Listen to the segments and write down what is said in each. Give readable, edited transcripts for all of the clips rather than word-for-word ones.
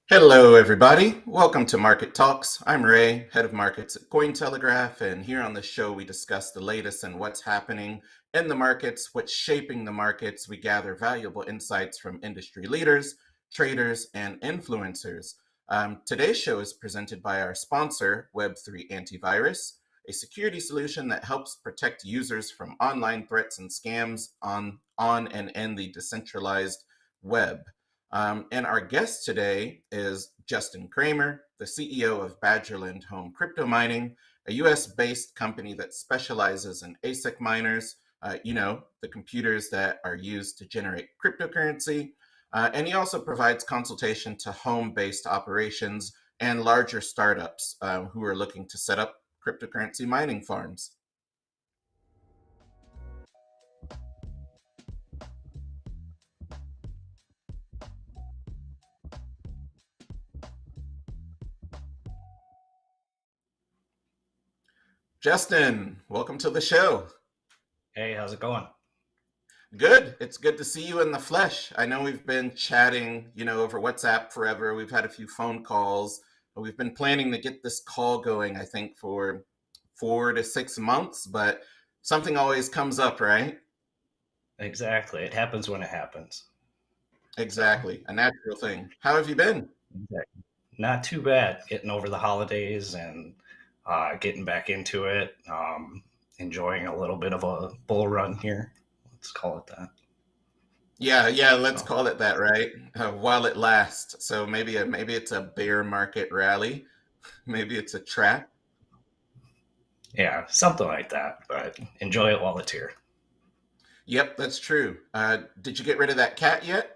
Hello, everybody. Welcome to Market Talks. I'm Ray, head of markets at Cointelegraph, and here on the show, we discuss the latest and what's happening in the markets, what's shaping the markets. We gather valuable insights from industry leaders, traders, and influencers. Today's show is presented by our sponsor, Web3 Antivirus, a security solution that helps protect users from online threats and scams on and in the decentralized web. And our guest today is Justin Kramer, the CEO of Badgerland Home Crypto Mining, a US-based company that specializes in ASIC miners, the computers that are used to generate cryptocurrency. And he also provides consultation to home-based operations and larger startups who are looking to set up cryptocurrency mining farms. Justin, welcome to the show. Hey, how's it going? Good. It's good to see you in the flesh. I know we've been chatting, over WhatsApp forever. We've had a few phone calls. We've been planning to get this call going, I think, for 4 to 6 months, but something always comes up, right? Exactly. It happens when it happens. So, Exactly. A natural thing. How have you been? exactly. Not too bad. Getting over the holidays and getting back into it. Enjoying a little bit of a bull run here. Let's call it that. Yeah, let's So, call it that, right? While it lasts. So maybe it's a bear market rally. Maybe it's a trap. yeah, something like that. But enjoy it while it's here. Yep, that's true. Did you get rid of that cat yet?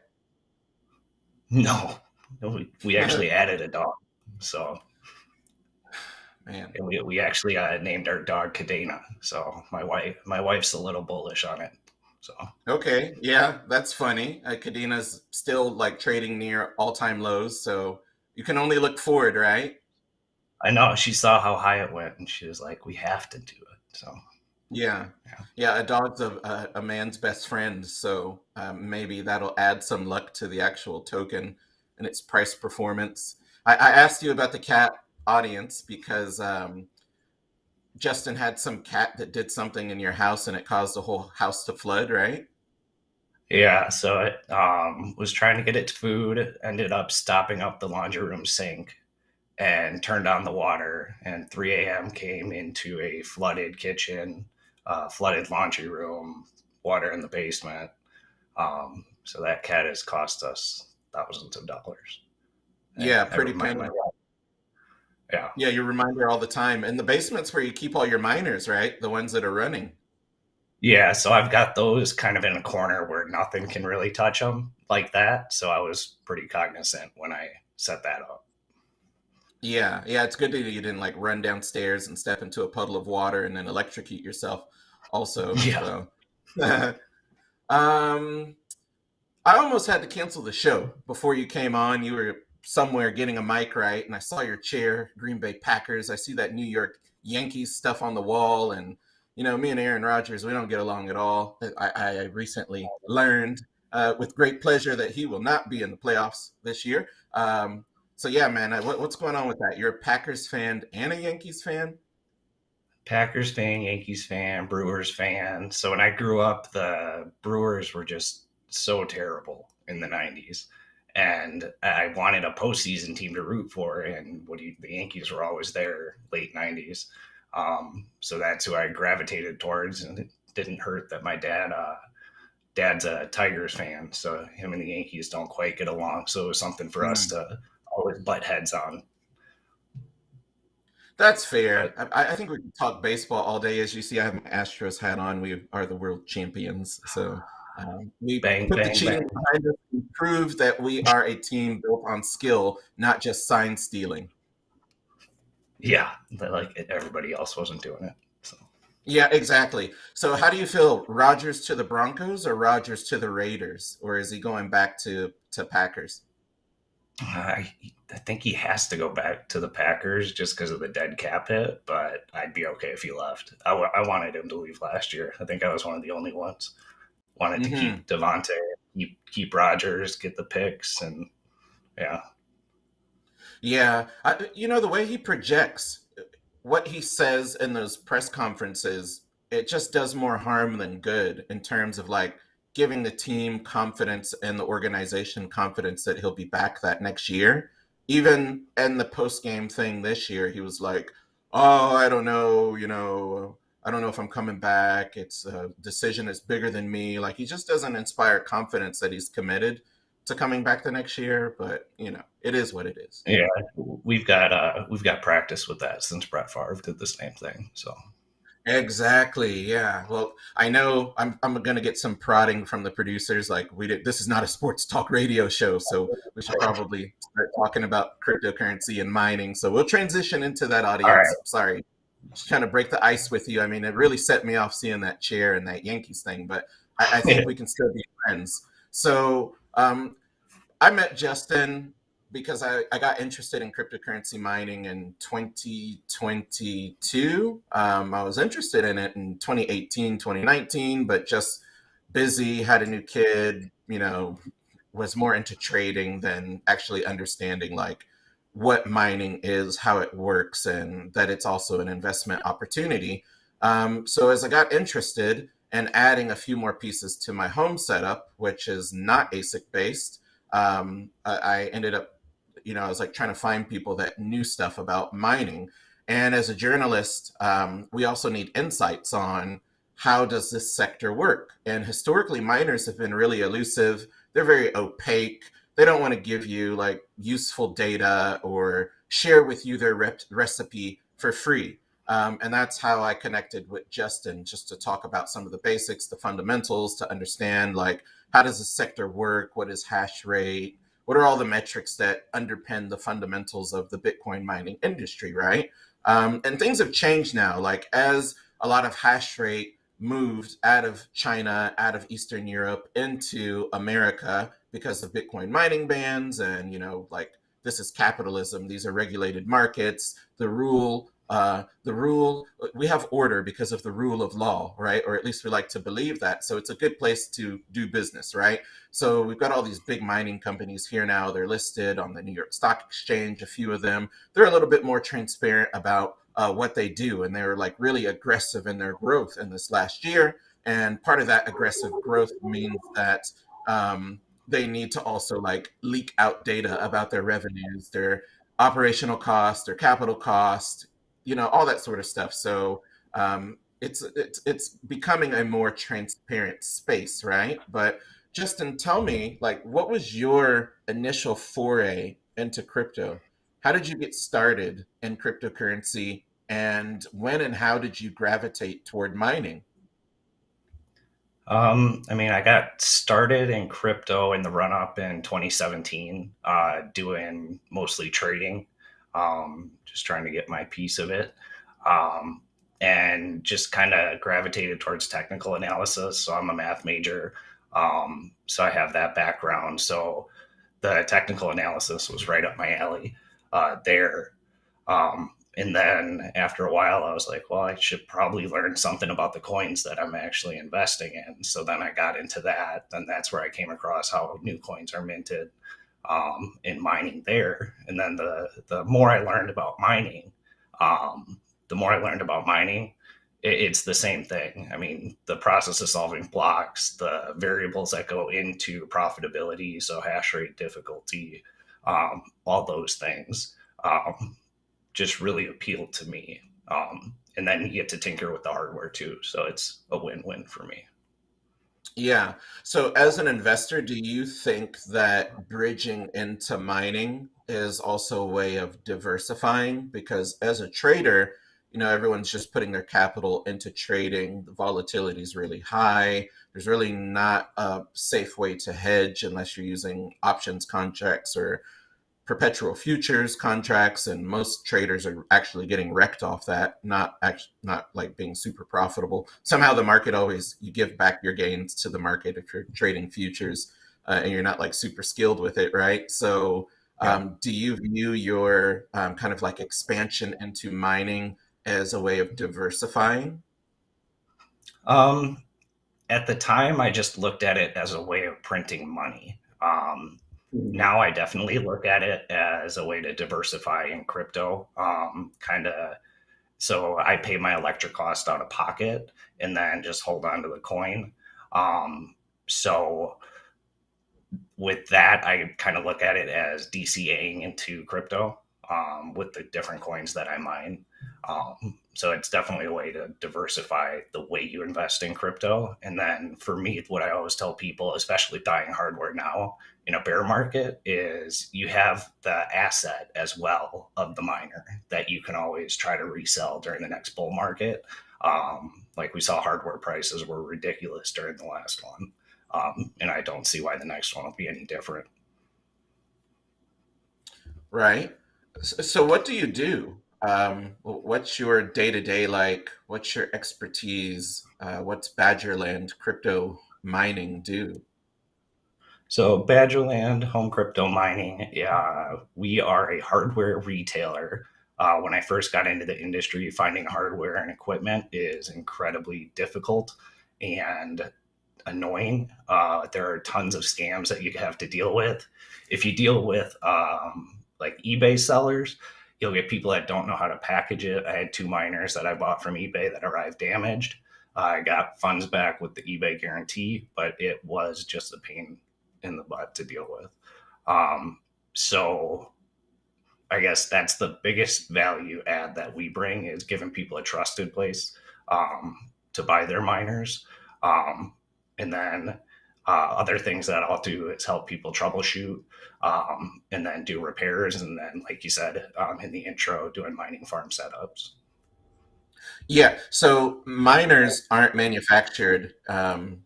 No, we actually added a dog. So, Man. and we actually named our dog Kadena. So my wife's a little bullish on it. So Okay, yeah, that's funny. Kadena's still like trading near all-time lows, so you can only look forward, right? I know she saw how high it went, and she was like, "We have to do it." So Yeah, yeah, yeah. A dog's a man's best friend, so maybe that'll add some luck to the actual token and its price performance. I asked you about the cat audience because Justin had some cat that did something in your house and it caused the whole house to flood, right? yeah. So it was trying to get its food, ended up stopping up the laundry room sink, and turned on the water. And 3 a.m. came into a flooded kitchen, flooded laundry room, water in the basement. So that cat has cost us thousands of dollars. And Yeah, I pretty remind my penny. wife, yeah, Yeah, you remind her all the time. And the basement's where you keep all your miners, right? The ones that are running. yeah, so I've got those kind of in a corner where nothing can really touch them like that. So I was pretty cognizant when I set that up. Yeah, it's good that you didn't like run downstairs and step into a puddle of water and then electrocute yourself also. Yeah. So um I almost had to cancel the show before you came on. You were somewhere getting a mic right, and I saw your chair, Green Bay Packers. I see that New York Yankees stuff on the wall, and me and Aaron Rodgers, we don't get along at all. I recently learned with great pleasure that he will not be in the playoffs this year. So yeah, man, what's going on with that? You're a Packers fan and a Yankees fan? Packers fan, Yankees fan, Brewers fan. So when I grew up, the Brewers were just so terrible in the 90s. And I wanted a postseason team to root for. And the Yankees were always there late 90s. So that's who I gravitated towards. And it didn't hurt that my dad's a Tigers fan, so him and the Yankees don't quite get along. So it was something for us Hmm. to always butt heads on. That's fair. But I think we can talk baseball all day. As you see, I have my Astros hat on. We are the world champions. So we bang, put the bang, cheating bang. behind us and prove that we are a team built on skill, not just sign stealing. Yeah, like everybody else wasn't doing it. So Yeah, exactly. So how do you feel? Rodgers to the Broncos or Rodgers to the Raiders? Or is he going back to Packers? I think he has to go back to the Packers just because of the dead cap hit. But I'd be okay if he left. I wanted him to leave last year. I think I was one of the only ones. Wanted to Hmm. keep Devontae, keep Rogers, get the picks, and yeah. Yeah, the way he projects, what he says in those press conferences, it just does more harm than good in terms of like giving the team confidence and the organization confidence that he'll be back that next year. Even in the post game thing this year, he was like, "Oh, I don't know, I don't know if I'm coming back. It's a decision that's bigger than me." Like he just doesn't inspire confidence that he's committed to coming back the next year. But it is what it is. Yeah, we've got practice with that since Brett Favre did the same thing. So Exactly. Yeah. Well, I know I'm going to get some prodding from the producers. Like this is not a sports talk radio show, so we should probably start talking about cryptocurrency and mining. So we'll transition into that all right, audience. Sorry, just trying to break the ice with you. I mean, it really set me off seeing that chair and that Yankees thing, but I think we can still be friends. So, I met Justin because I got interested in cryptocurrency mining in 2022. I was interested in it in 2018, 2019, but just busy, had a new kid, was more into trading than actually understanding like what mining is, how it works, and that it's also an investment opportunity. So as I got interested and adding a few more pieces to my home setup, which is not ASIC based, I ended up, I was like trying to find people that knew stuff about mining. And as a journalist, we also need insights on how does this sector work. And historically, miners have been really elusive. They're very opaque. They don't want to give you like useful data or share with you their recipe for free. And that's how I connected with Justin, just to talk about some of the basics, the fundamentals, to understand like how does the sector work, what is hash rate, what are all the metrics that underpin the fundamentals of the Bitcoin mining industry, right? And things have changed now. Like as a lot of hash rate moved out of China, out of Eastern Europe into America because of Bitcoin mining bans, and like this is capitalism. These are regulated markets. The rule, we have order because of the rule of law, right? Or at least we like to believe that. So it's a good place to do business, right? So we've got all these big mining companies here now. They're listed on the New York Stock Exchange, a few of them. They're a little bit more transparent about what they do. And they were like really aggressive in their growth in this last year. And part of that aggressive growth means that they need to also like leak out data about their revenues, their operational cost, their capital cost, all that sort of stuff. So it's becoming a more transparent space, right? But Justin, tell me, like, what was your initial foray into crypto? How did you get started in cryptocurrency, and when and how did you gravitate toward mining? I mean, I got started in crypto in the run up in 2017, doing mostly trading, just trying to get my piece of it. Um, and just kind of gravitated towards technical analysis. So I'm a math major. So I have that background. So the technical analysis was right up my alley there. And then after a while, I was like, well, I should probably learn something about the coins that I'm actually investing in. So then I got into that. And that's where I came across how new coins are minted in mining there. And then the more I learned about mining, the more I learned about mining, it's the same thing. I mean, the process of solving blocks, the variables that go into profitability, so hash rate, difficulty, all those things. Just really appealed to me. And then you get to tinker with the hardware too. So it's a win-win for me. Yeah. So, as an investor, do you think that bridging into mining is also a way of diversifying? Because as a trader, everyone's just putting their capital into trading. The volatility is really high. There's really not a safe way to hedge unless you're using options contracts or perpetual futures contracts, and most traders are actually getting wrecked off that, not like being super profitable. Somehow the market always, you give back your gains to the market if you're trading futures, and you're not like super skilled with it, right? So Yeah. do you view your kind of like expansion into mining as a way of diversifying? Um, at the time, I just looked at it as a way of printing money. Now I definitely look at it as a way to diversify in crypto. Kind of, so I pay my electric cost out of pocket and then just hold on to the coin. So with that, I kind of look at it as DCAing into crypto with the different coins that I mine. So it's definitely a way to diversify the way you invest in crypto. And then for me, what I always tell people, especially buying hardware now in a bear market, is you have the asset as well of the miner that you can always try to resell during the next bull market. Like we saw hardware prices were ridiculous during the last one. And I don't see why the next one will be any different. Right. So what do you do? What's your day to day like? What's your expertise? What's Badgerland Crypto Mining do? So, Badgerland Home Crypto Mining, we are a hardware retailer. When I first got into the industry, finding hardware and equipment is incredibly difficult and annoying. There are tons of scams that you have to deal with. If you deal with like eBay sellers, you'll get people that don't know how to package it. I had two miners that I bought from eBay that arrived damaged. I got funds back with the eBay guarantee, but it was just a pain in the butt to deal with. So I guess that's the biggest value add that we bring is giving people a trusted place to buy their miners. Um, and then other things that I'll do is help people troubleshoot and then do repairs. And then, like you said in the intro, doing mining farm setups. Yeah, so miners aren't manufactured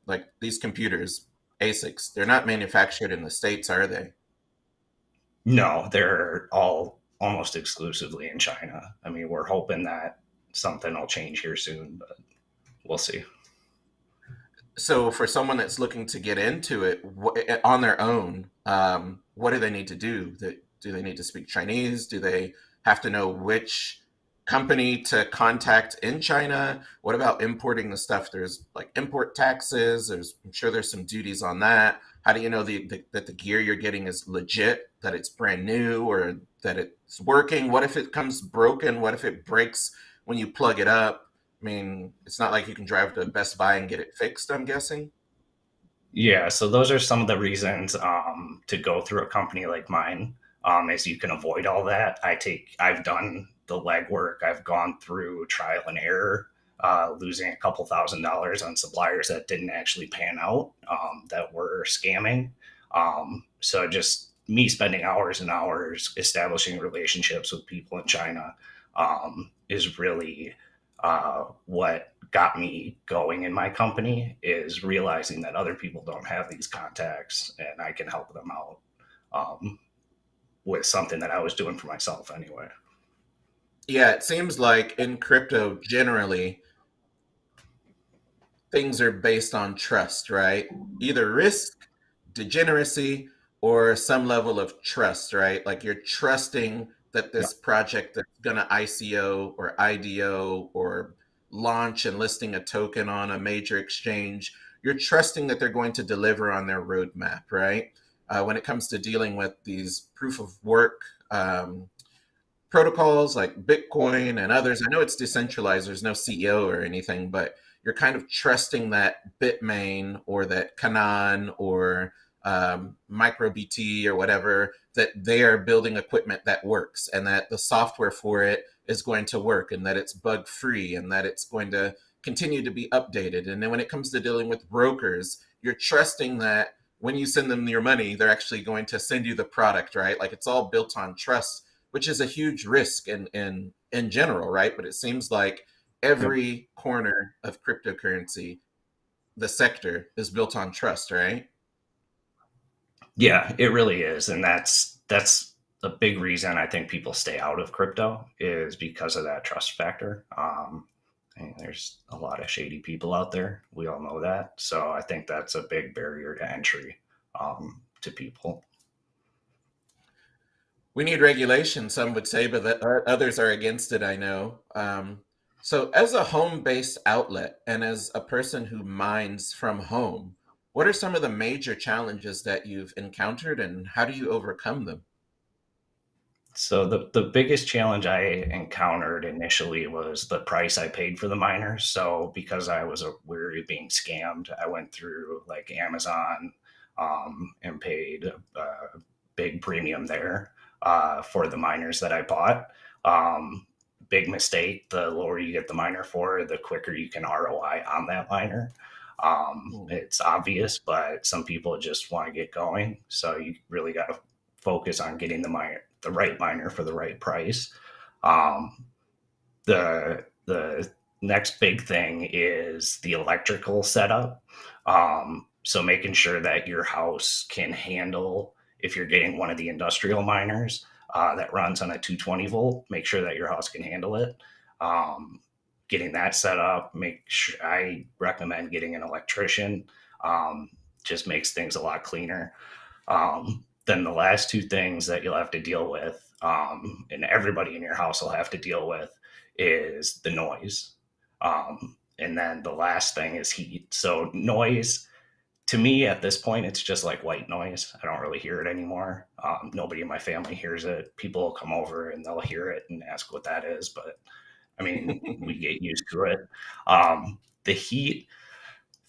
like these computers, ASICs. They're not manufactured in the States, are they? No, they're all almost exclusively in China. I mean, we're hoping that something will change here soon, but we'll see. So for someone that's looking to get into it on their own, what do they need to do? Do they need to speak Chinese? Do they have to know which company to contact in China? What about importing the stuff? There's like import taxes. I'm sure there's some duties on that. How do you know that the gear you're getting is legit, that it's brand new, or that it's working? What if it comes broken? What if it breaks when you plug it up? I mean, it's not like you can drive to Best Buy and get it fixed, I'm guessing. Yeah, so those are some of the reasons to go through a company like mine, is you can avoid all that. I've done the legwork. I've gone through trial and error, losing a couple $1,000s on suppliers that didn't actually pan out, that were scamming. So just me spending hours and hours establishing relationships with people in China is really what got me going in my company, is realizing that other people don't have these contacts and I can help them out with something that I was doing for myself anyway. Yeah, it seems like in crypto generally, things are based on trust, right? Either risk, degeneracy, or some level of trust, right? Like you're trusting that Yeah. this project that's going to ICO or IDO or launch and listing a token on a major exchange, you're trusting that they're going to deliver on their roadmap, right? When it comes to dealing with these proof of work protocols like Bitcoin and others. I know it's decentralized, there's no CEO or anything, but you're kind of trusting that Bitmain or that Canaan or MicroBT or whatever, that they are building equipment that works and that the software for it is going to work and that it's bug free and that it's going to continue to be updated. And then when it comes to dealing with brokers, you're trusting that when you send them your money, they're actually going to send you the product, right? Like it's all built on trust, which is a huge risk in general, right? But it seems like Yep. every corner of cryptocurrency, the sector is built on trust, right? Yeah, it really is. And that's a big reason I think people stay out of crypto, is because of that trust factor. And there's a lot of shady people out there. We all know that. So I think that's a big barrier to entry to people. We need regulation, some would say, but others are against it, I know. So, as a home based outlet and as a person who mines from home, What are some of the major challenges that you've encountered and how do you overcome them? So the biggest challenge I encountered initially was the price I paid for the miners. So because I was weary of being scammed, I went through like Amazon and paid a big premium there for the miners that I bought. Um, Big mistake. The lower you get the miner for, the quicker you can ROI on that miner. Mm. It's obvious, but some people just want to get going. So you really got to focus on getting the right miner for the right price. Um, the next big thing is the electrical setup. So making sure that your house can handle, if you're getting one of the industrial miners that runs on a 220 volt, make sure that your house can handle it. Um, Getting that set up, make sure, I recommend getting an electrician. Um, just makes things a lot cleaner. Then the last two things that you'll have to deal with, and everybody in your house will have to deal with, is the noise. And then the last thing is heat. So noise, to me at this point, it's just like white noise. I don't really hear it anymore. Nobody in my family hears it. People will come over and they'll hear it and ask what that is, but I mean, we get used to it. The heat,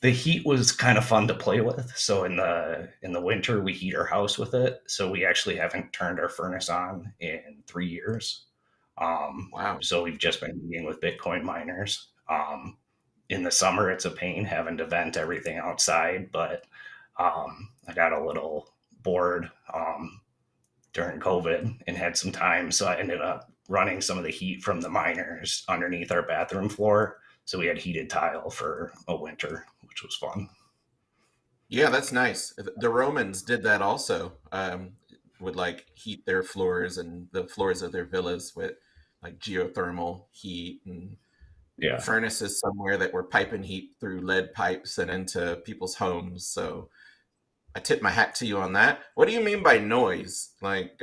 the heat was kind of fun to play with. So in the winter, we heat our house with it. So we actually haven't turned our furnace on in 3 years. Wow. So we've just been meeting with Bitcoin miners. In the summer, it's a pain having to vent everything outside, but I got a little bored during COVID and had some time. So I ended up running some of the heat from the miners underneath our bathroom floor. So we had heated tile for a winter, which was fun. Yeah, that's nice. The Romans did that also. Would like heat their floors and the floors of their villas with like geothermal heat and Yeah. furnaces somewhere that were piping heat through lead pipes and into people's homes. So I tip my hat to you on that. What do you mean by noise? Like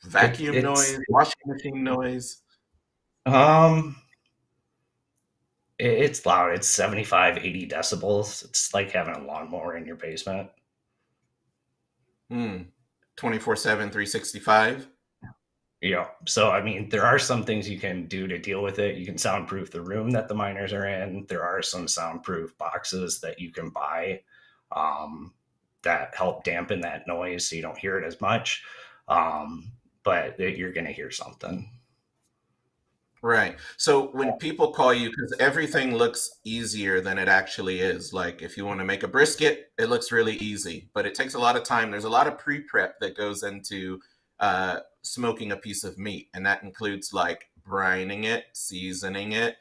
It, vacuum it's noise, washing machine noise? um it's loud. It's 75, 80 decibels. It's like having a lawnmower in your basement. Hmm. 24/7, 365? Yeah. So, I mean, there are some things you can do to deal with it. You can soundproof the room that the miners are in. There are some soundproof boxes that you can buy um, that help dampen that noise so you don't hear it as much. Um, but you're going to hear something. Right. So when people call you, because everything looks easier than it actually is. Like if you want to make a brisket, it looks really easy, but it takes a lot of time. There's a lot of pre-prep that goes into smoking a piece of meat, and that includes like brining it, seasoning it,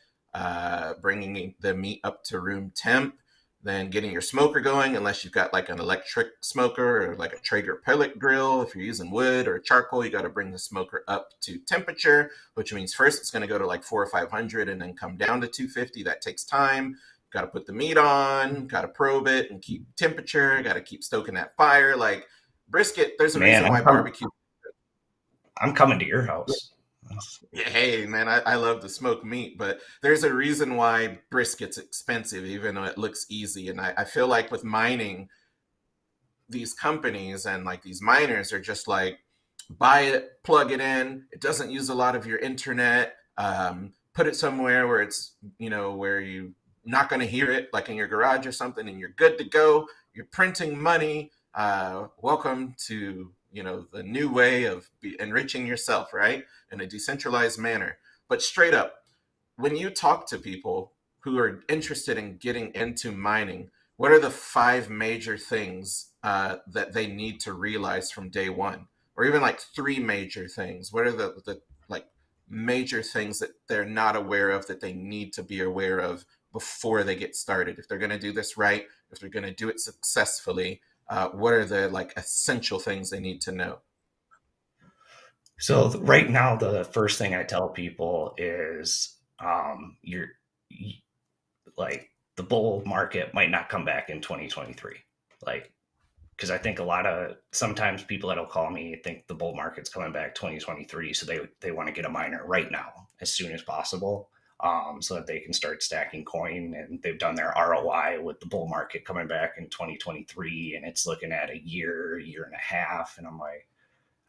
bringing the meat up to room temp, then getting your smoker going, unless you've got like an electric smoker or like a Traeger pellet grill. If you're using wood or charcoal, you got to bring the smoker up to temperature, which means first it's going to go to like 400 or 500 and then come down to 250. That takes time. Got to put the meat on, got to probe it and keep temperature, got to keep stoking that fire. Like brisket, there's a Man, reason why barbecue. I'm coming to your house. Yeah, hey, man, I love to smoke meat, but there's a reason why brisket's expensive, even though it looks easy. And I feel like with mining, these companies and like these miners are just like, buy it, plug it in. It doesn't use a lot of your internet. Put it somewhere where it's, where you not going to hear it, like in your garage or something, and you're good to go. You're printing money. Welcome to, the new way of enriching yourself, right? In a decentralized manner. But straight up, when you talk to people who are interested in getting into mining, what are the five major things that they need to realize from day one? Or even like three major things? What are the like major things that they're not aware of that they need to be aware of before they get started? If they're going to do this right, if they're going to do it successfully, what are the like essential things they need to know? So right now, the first thing I tell people is like the bull market might not come back in 2023. Like, because I think a lot of sometimes people that'll call me think the bull market's coming back 2023, so they want to get a miner right now as soon as possible. so that they can start stacking coin. And they've done their ROI with the bull market coming back in 2023, and it's looking at a year and a half. And I'm like,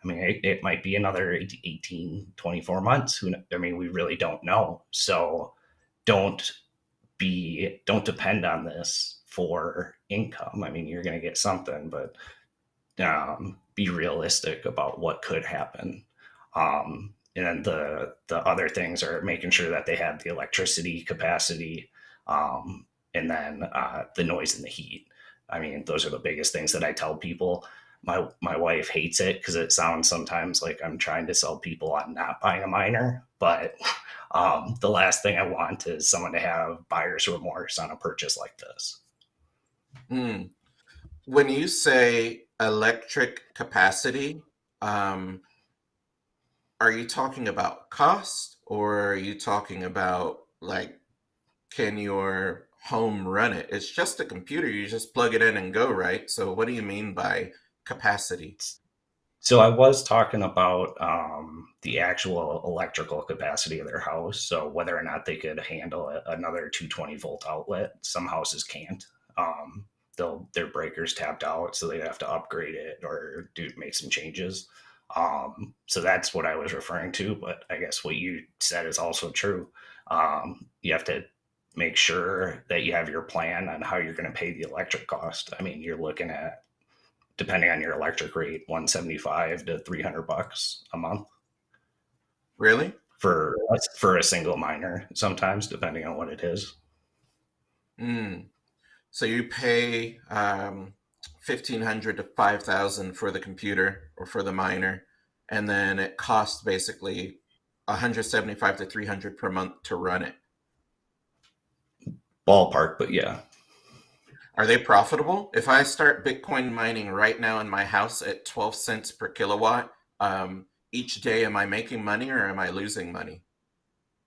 I mean, it might be another 18, 24 months. I mean, we really don't know. So don't don't depend on this for income. I mean, you're going to get something, but be realistic about what could happen. And then the other things are making sure that they have the electricity capacity, and then the noise and the heat. I mean, those are the biggest things that I tell people. My wife hates it because it sounds sometimes like I'm trying to sell people on not buying a miner, but the last thing I want is someone to have buyer's remorse on a purchase like this. Mm. When you say electric capacity, are you talking about cost, or are you talking about like, can your home run it? It's just a computer. You just plug it in and go, right? So what do you mean by capacity? So I was talking about the actual electrical capacity of their house. So whether or not they could handle another 220-volt outlet. Some houses can't. Their breakers tapped out, so they'd have to upgrade it or make some changes. So that's what I was referring to. But I guess what you said is also true. You have to make sure that you have your plan on how you're going to pay the electric cost. I mean, you're looking at, depending on your electric rate, 175 to $300 a month Really? for a single miner, sometimes depending on what it is. Mm. So you pay 1,500 to 5,000 for the computer or for the miner, and then it costs basically 175 to 300 per month to run it. Ballpark, but yeah. Are they profitable? If I start Bitcoin mining right now in my house at 12 cents per kilowatt, each day, am I making money or am I losing money?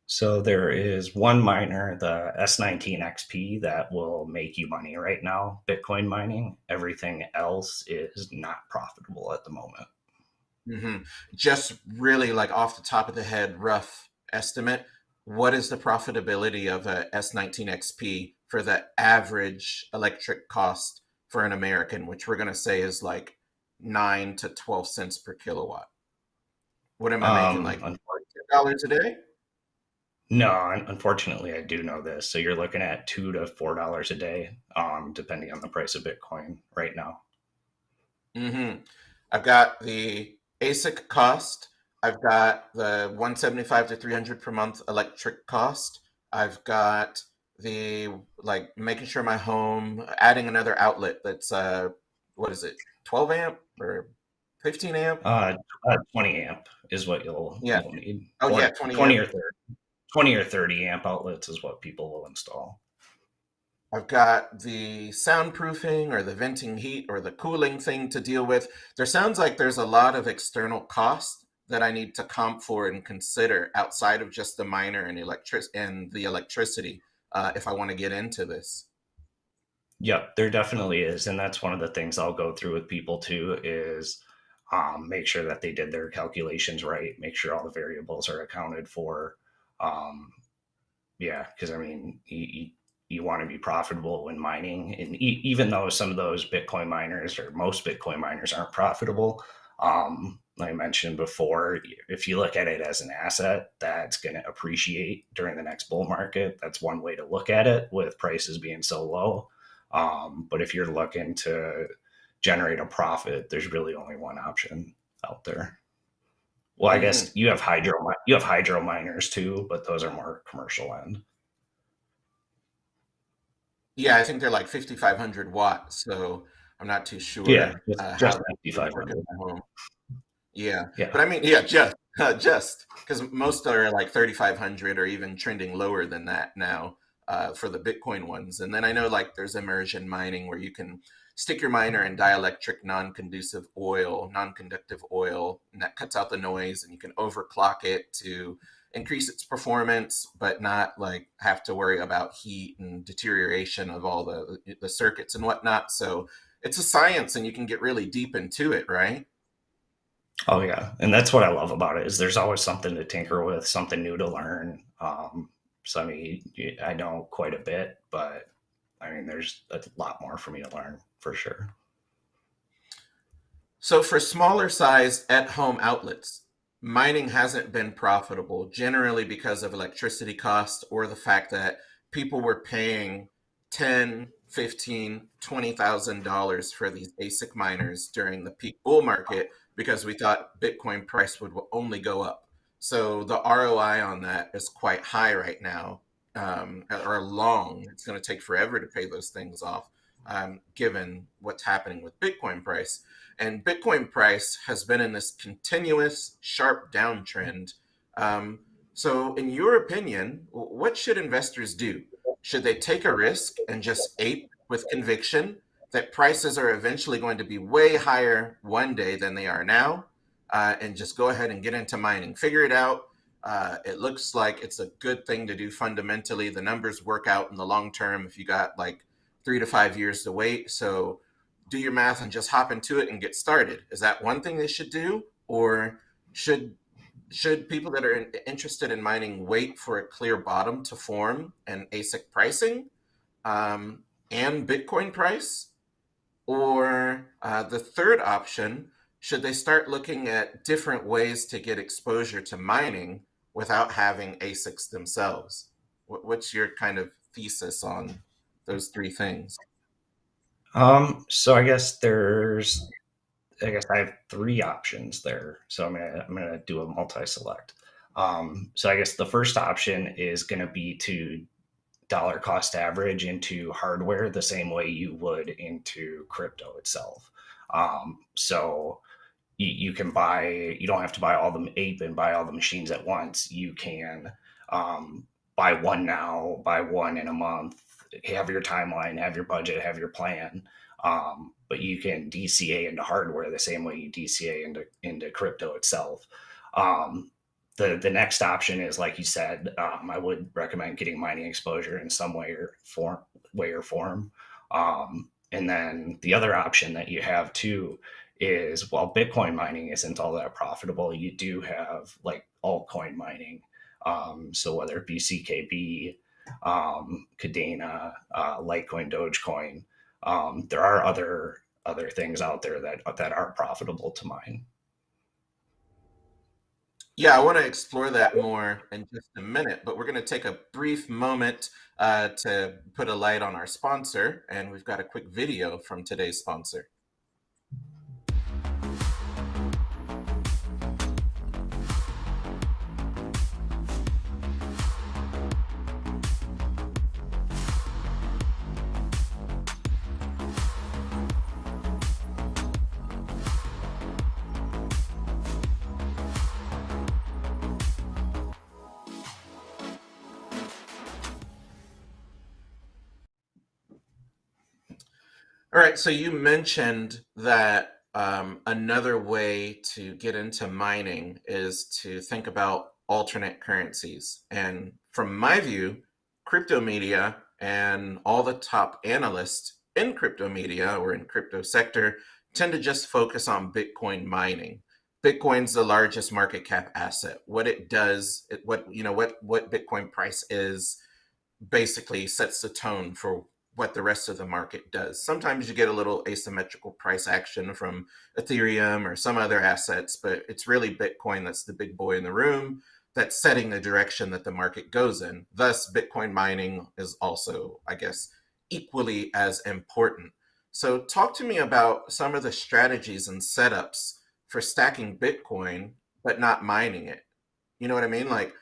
So there is one miner, the S19 XP, that will make you money right now, Bitcoin mining. Everything else is not profitable at the moment. Hmm. Just really like off the top of the head, rough estimate. What is the profitability of a S19 XP for the average electric cost for an American, which we're going to say is like 9 to 12 cents per kilowatt? What am I making? Um, Like $10 a day? no, unfortunately, I do know this. So you're looking at $2 to $4 a day, depending on the price of Bitcoin right now. Hmm. I've got the ASIC cost. I've got the 175 to 300 per month electric cost. I've got the like making sure my home, adding another outlet that's what is it, 12 amp or 15 amp? 20 amp is what Yeah. you'll need, Oh yeah, or 20 20 amp. or 30. 20 or 30 amp outlets is what people will install. I've got the soundproofing or the venting heat or the cooling thing to deal with. There sounds like there's a lot of external costs that I need to comp for and consider outside of just the miner and the electricity if I want to get into this. Yep, there definitely is. And that's one of the things I'll go through with people too is make sure that they did their calculations right, make sure all the variables are accounted for. Um, yeah, because I mean, you want to be profitable when mining. And even though some of those Bitcoin miners or most Bitcoin miners aren't profitable, like I mentioned before, if you look at it as an asset that's going to appreciate during the next bull market, that's one way to look at it with prices being so low. But if you're looking to generate a profit, there's really only one option out there. Well, I guess Hmm. you have hydro miners too, but those are more commercial end. Yeah, I think they're like 5,500 watts, so I'm not too Yeah, sure how just that would work at 5,500. my home. Yeah, Yeah. but I mean, yeah, just because most are like 3,500 or even trending lower than that now for the Bitcoin ones. And then I know like there's immersion mining where you can stick your miner in dielectric non-conductive oil, and that cuts out the noise, and you can overclock it to increase its performance, but not like have to worry about heat and deterioration of all the circuits and whatnot. So it's a science, and you can get really deep into it, right? Oh yeah, and that's what I love about it is there's always something to tinker with, something new to learn. So I mean, I know quite a bit, but I mean, there's a lot more for me to learn for sure. So for smaller size at-home outlets, mining hasn't been profitable, generally because of electricity costs or the fact that people were paying 10, 15, $20,000 for these ASIC miners during the peak bull market because we thought Bitcoin price would only go up. So the ROI on that is quite high right now, or long. It's going to take forever to pay those things off, given what's happening with Bitcoin price. And Bitcoin price has been in this continuous sharp downtrend. So, in your opinion, what should investors do? Should they take a risk and just ape with conviction that prices are eventually going to be way higher one day than they are now, and just go ahead and get into mining? Figure it out. It looks like it's a good thing to do fundamentally. The numbers work out in the long term if you got like 3 to 5 years to wait. So, do your math and just hop into it and get started. Is that one thing they should do, or should people that are interested in mining wait for a clear bottom to form and ASIC pricing, and Bitcoin price? Or the third option, should they start looking at different ways to get exposure to mining without having ASICs themselves? What's your kind of thesis on those three things? So I guess I have three options there. So I'm gonna do a multi-select. So I guess the first option is gonna be to dollar cost average into hardware the same way you would into crypto itself. So you can buy, you don't have to buy all the ape and buy all the machines at once. You can buy one now, buy one in a month, have your timeline, have your budget, have your plan. But you can DCA into hardware the same way you DCA into crypto itself. The next option is, like you said, I would recommend getting mining exposure in some way or form. And then the other option that you have too is, while Bitcoin mining isn't all that profitable, you do have like altcoin mining. So whether it be CKB, Kadena, Litecoin, Dogecoin, there are other things out there that are profitable to mine. Yeah, I want to explore that more in just a minute, but we're going to take a brief moment to put a light on our sponsor, and we've got a quick video from today's sponsor. All right, so you mentioned that another way to get into mining is to think about alternate currencies. And from my view, crypto media and all the top analysts in crypto media or in crypto sector tend to just focus on Bitcoin mining. Bitcoin's the largest market cap asset. What it does, what Bitcoin price is, basically sets the tone for what the rest of the market does. Sometimes you get a little asymmetrical price action from Ethereum or some other assets, but it's really Bitcoin that's the big boy in the room that's setting the direction that the market goes in. Thus, Bitcoin mining is also, I guess, equally as important. So, talk to me about some of the strategies and setups for stacking Bitcoin but not mining it. You know what I mean? Like,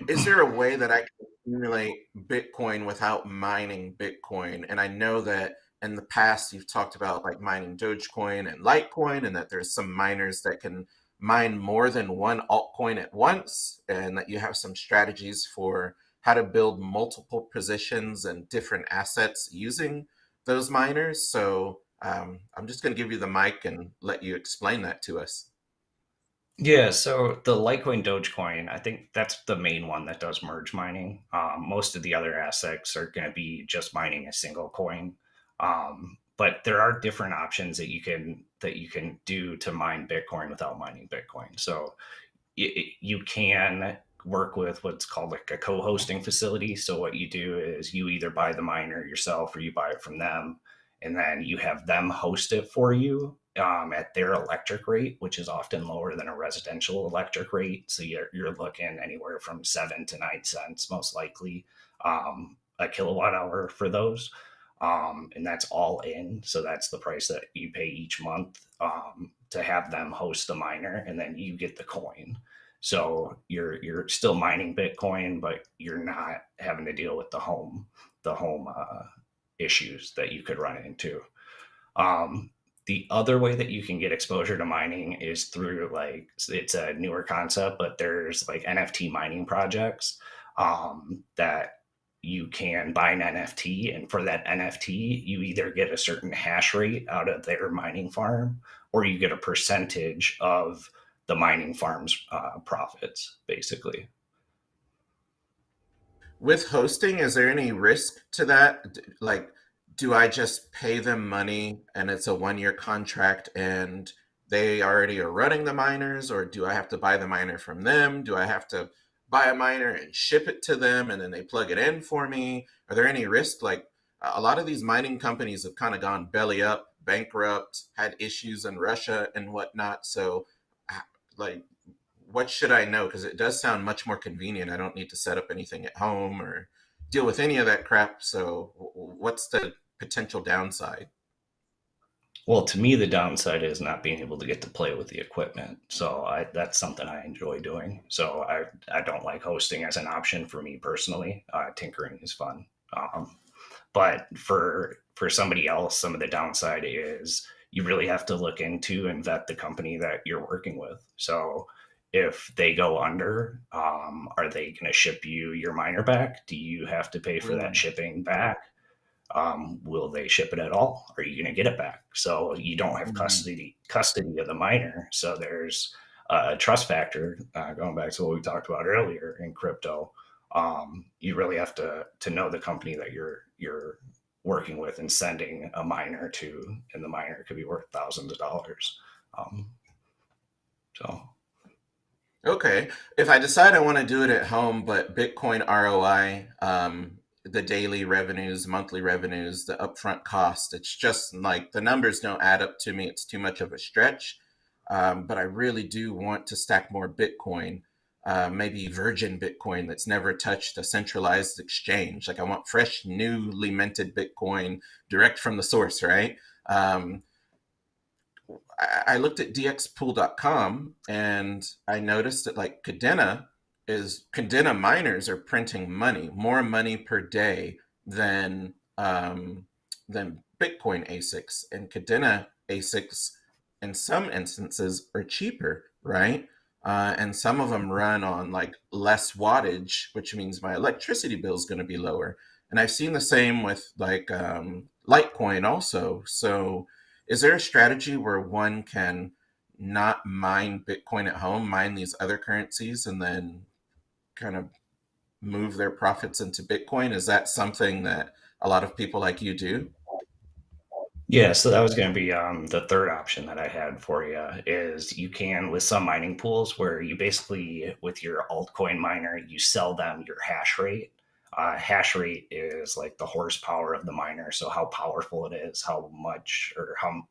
is there a way that I can accumulate Bitcoin without mining Bitcoin? And I know that in the past you've talked about like mining Dogecoin and Litecoin, and that there's some miners that can mine more than one altcoin at once, and that you have some strategies for how to build multiple positions and different assets using those miners. So I'm just going to give you the mic and let you explain that to us. Yeah, so the Litecoin Dogecoin, I think that's the main one that does merge mining. Most of the other assets are going to be just mining a single coin. But there are different options that you can do to mine Bitcoin without mining Bitcoin. So you can, work with what's called like a co-hosting facility. So what you do is you either buy the miner yourself or you buy it from them, and then you have them host it for you at their electric rate, which is often lower than a residential electric rate. So you're looking anywhere from 7 to 9 cents, most likely, a kilowatt hour for those. And that's all in. So that's the price that you pay each month to have them host the miner, and then you get the coin. So you're still mining Bitcoin, but you're not having to deal with the home issues that you could run into. The other way that you can get exposure to mining is through, like, it's a newer concept, but there's like NFT mining projects that you can buy an NFT, and for that NFT, you either get a certain hash rate out of their mining farm, or you get a percentage of the mining farm's profits, basically. With hosting, is there any risk to that? Like, do I just pay them money and it's a 1 year contract and they already are running the miners, or do I have to buy the miner from them? Do I have to buy a miner and ship it to them and then they plug it in for me? Are there any risk? Like, a lot of these mining companies have kind of gone belly up, bankrupt, had issues in Russia and whatnot. So, like, what should I know? Because it does sound much more convenient. I don't need to set up anything at home or deal with any of that crap. So, what's the potential downside? Well, to me, the downside is not being able to get to play with the equipment. So that's something I enjoy doing. So I don't like hosting as an option for me personally. Tinkering is fun. But for somebody else, some of the downside is you really have to look into and vet the company that you're working with. So if they go under, are they going to ship you your miner back? Do you have to pay for that Mm, shipping back? Will they ship it at all? Are you going to get it back? So you don't have mhm. custody of the miner. So there's a trust factor. Going back to what we talked about earlier in crypto, you really have to know the company that you're working with and sending a miner to, and the miner could be worth thousands of dollars. Um, so Okay. If I decide I want to do it at home, but Bitcoin ROI, the daily revenues, monthly revenues, the upfront cost, it's just like the numbers don't add up to me. It's too much of a stretch. But I really do want to stack more Bitcoin, maybe virgin Bitcoin that's never touched a centralized exchange. Like, I want fresh, newly minted Bitcoin direct from the source, right? Um, I looked at dxpool.com and I noticed that, like, Kadena miners are printing money, more money per day than than Bitcoin ASICs, and Kadena ASICs in some instances are cheaper, right? And some of them run on like less wattage, which means my electricity bill is going to be lower. And I've seen the same with like Litecoin also. So is there a strategy where one can not mine Bitcoin at home, mine these other currencies, and then kind of move their profits into Bitcoin? Is that something that a lot of people like you do? yeah, so that was going to be the third option that I had for you is you can, with some mining pools where you basically, with your altcoin miner, you sell them your hash rate. Hash rate is like the horsepower of the miner. So how powerful it is, how much, or how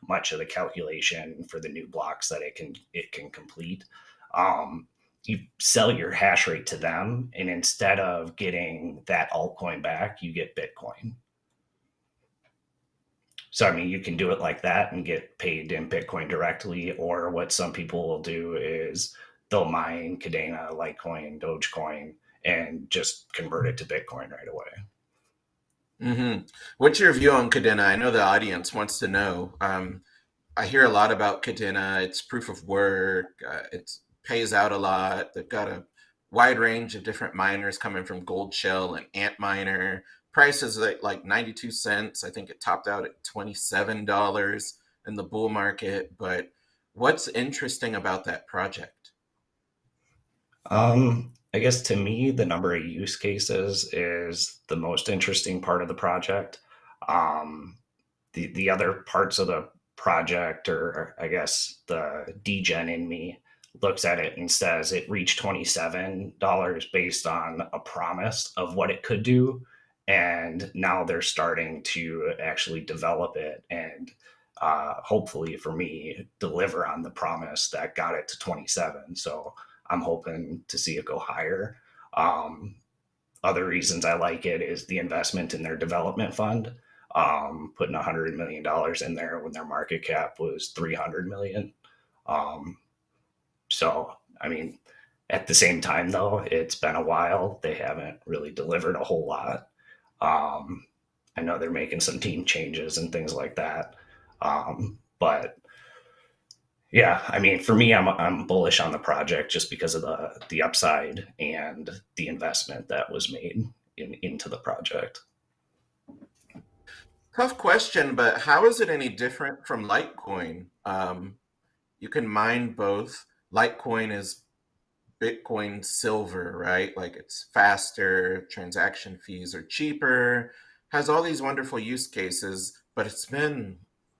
much of the calculation for the new blocks that it can complete. You sell your hash rate to them, and instead of getting that altcoin back, you get Bitcoin. So, I mean, you can do it like that and get paid in Bitcoin directly. Or what some people will do is they'll mine Kadena, Litecoin, Dogecoin, and just convert it to Bitcoin right away. Hmm. What's your view on Kadena? I know the audience wants to know. I hear a lot about Kadena. It's proof of work. It pays out a lot. They've got a wide range of different miners coming from Gold Shell and Antminer. Price is like 92 cents. I think it topped out at $27 in the bull market. But what's interesting about that project? I guess to me, the number of use cases is the most interesting part of the project. Um, the other parts of the project, or I guess the degen in me, looks at it and says it reached $27 based on a promise of what it could do. And now they're starting to actually develop it and hopefully for me deliver on the promise that got it to 27. So I'm hoping to see it go higher. Um, Other reasons I like it is the investment in their development fund, putting $100 million in there when their market cap was 300 million. Um, so, I mean, at the same time, though, it's been a while. They haven't really delivered a whole lot. Um, I know they're making some team changes and things like that. But yeah, I mean, for me, I'm bullish on the project just because of the upside and the investment that was made into the project. Tough question, but how is it any different from Litecoin? You can mine both. Litecoin is Bitcoin silver, right? Like it's faster, transaction fees are cheaper, has all these wonderful use cases, but it's been,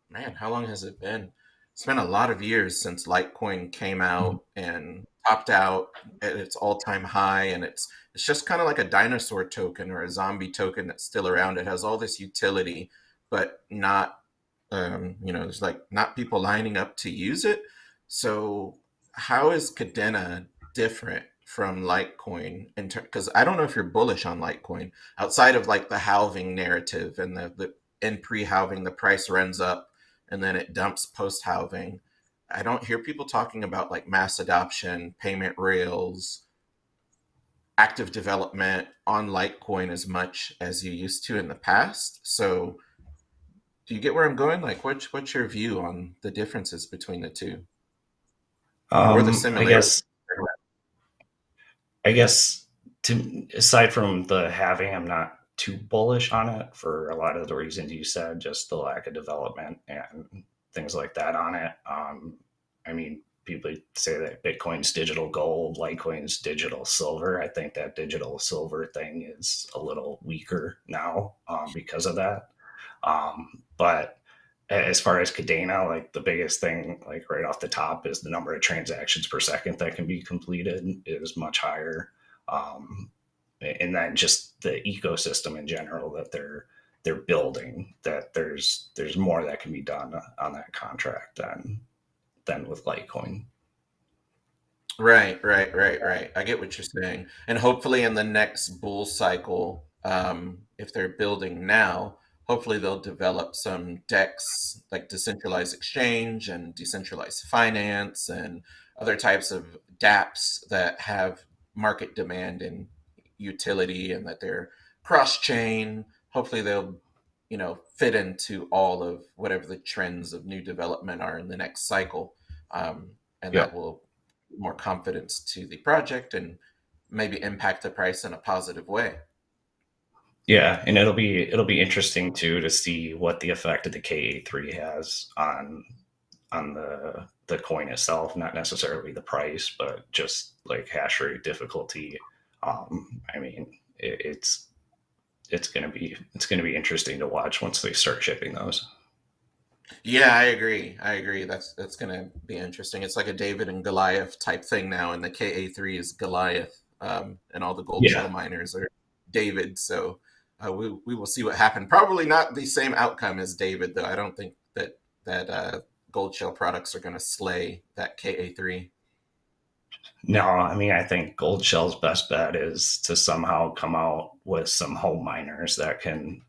man, how long has it been? It's been a lot of years since Litecoin came out and topped out at its all-time high, and it's just kind of like a dinosaur token or a zombie token that's still around. It has all this utility, but not there's like not people lining up to use it. So how is Kadena different from Litecoin because I don't know if you're bullish on Litecoin outside of like the halving narrative and the in pre-halving the price runs up and then it dumps post-halving. I don't hear people talking about like mass adoption, payment rails, active development on Litecoin as much as you used to in the past. So do you get where I'm going? Like, what's your view on the differences between the two or the I similarities? guess to aside from the halving, I'm not too bullish on it for a lot of the reasons you said, just the lack of development and things like that on it. I mean, people say that Bitcoin's digital gold, Litecoin's digital silver. I think that digital silver thing is a little weaker now because of that. But as far as Kadena, like the biggest thing, like right off the top, is the number of transactions per second that can be completed is much higher, and then just the ecosystem in general that they're building. That there's more that can be done on that contract than with Litecoin. Right. I get what you're saying. And hopefully in the next bull cycle, if they're building now, hopefully they'll develop some DEX, like decentralized exchange and decentralized finance and other types of dApps that have market demand and utility and that they're cross-chain. Hopefully they'll, fit into all of whatever the trends of new development are in the next cycle. And that Yep. will more confidence to the project and maybe impact the price in a positive way. Yeah, and it'll be interesting too to see what the effect of the Ka3 has on the coin itself, not necessarily the price, but just like hash rate difficulty. I mean, it's gonna be interesting to watch once they start shipping those. Yeah, I agree. That's going to be interesting. It's like a David and Goliath type thing now, and the Ka3 is Goliath, and all the gold shell Yeah, miners are David. So we will see what happens. Probably not the same outcome as David, though. I don't think that gold shell products are going to slay that Ka3. no, I mean I think Gold Shell's best bet is to somehow come out with some home miners that can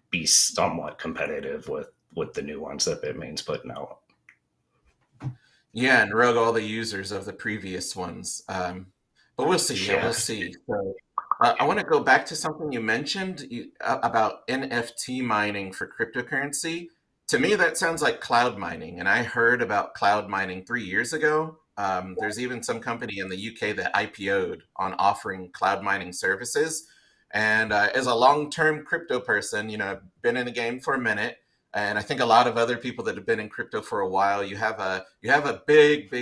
be somewhat competitive with the new ones that Bitmain's putting out. Yeah, and rogue all the users of the previous ones. But we'll see. Yeah, we'll Yeah, see. So I want to go back to something you mentioned about NFT mining for cryptocurrency. To me, that sounds like cloud mining. And I heard about cloud mining 3 years ago. There's even some company in the UK that IPO'd on offering cloud mining services. And as a long-term crypto person, I've been in the game for a minute, and I think a lot of other people that have been in crypto for a while, you have a big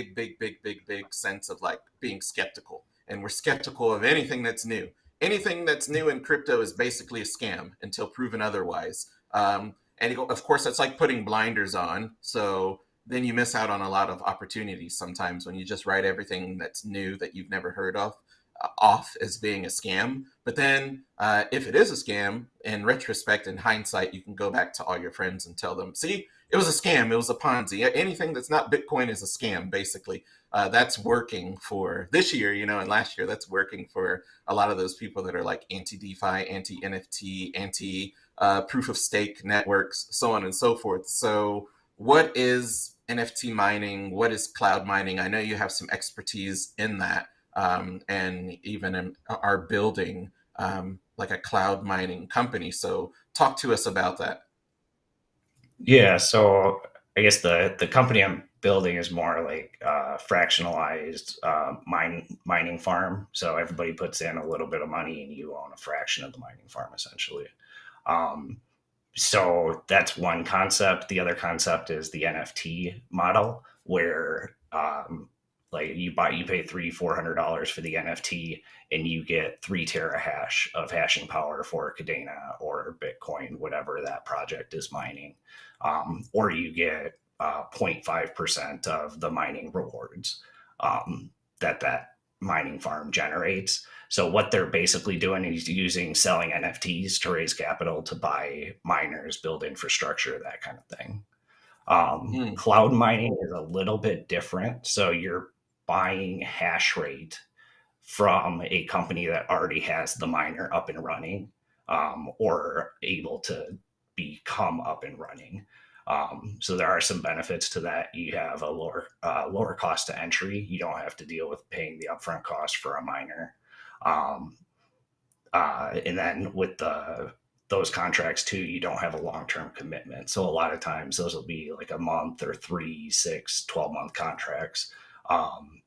sense of like being skeptical, and we're skeptical of anything that's new. Anything that's new in crypto is basically a scam until proven otherwise. And of course, that's like putting blinders on. So then you miss out on a lot of opportunities sometimes when you just write everything that's new that you've never heard of off as being a scam. But then if it is a scam, in retrospect, in hindsight, you can go back to all your friends and tell them, see, it was a scam, it was a Ponzi. Anything that's not Bitcoin is a scam, basically. That's working for this year, and last year, that's working for a lot of those people that are like anti-DeFi, anti-NFT, anti-proof of stake networks, so on and so forth. So what is NFT mining? What is cloud mining? I know you have some expertise in that, and even are building like a cloud mining company. So talk to us about that. Yeah, so I guess the company I'm building is more like fractionalized mining farm. So everybody puts in a little bit of money, and you own a fraction of the mining farm essentially. Um, so that's one concept. The other concept is the NFT model, where like you pay $300-400 for the NFT, and you get 3 terahash of hashing power for Kadena or Bitcoin, whatever that project is mining, or you get 0.5% of the mining rewards that mining farm generates. So what they're basically doing is selling NFTs to raise capital to buy miners, build infrastructure, that kind of thing. Hmm. Cloud mining is a little bit different. So you're buying hash rate from a company that already has the miner up and running, or able to become up and running. So there are some benefits to that. You have a lower cost to entry. You don't have to deal with paying the upfront cost for a miner. Um, and then with those contracts too, you don't have a long-term commitment. So a lot of times those will be like a month or 3, 6, 12-month contracts.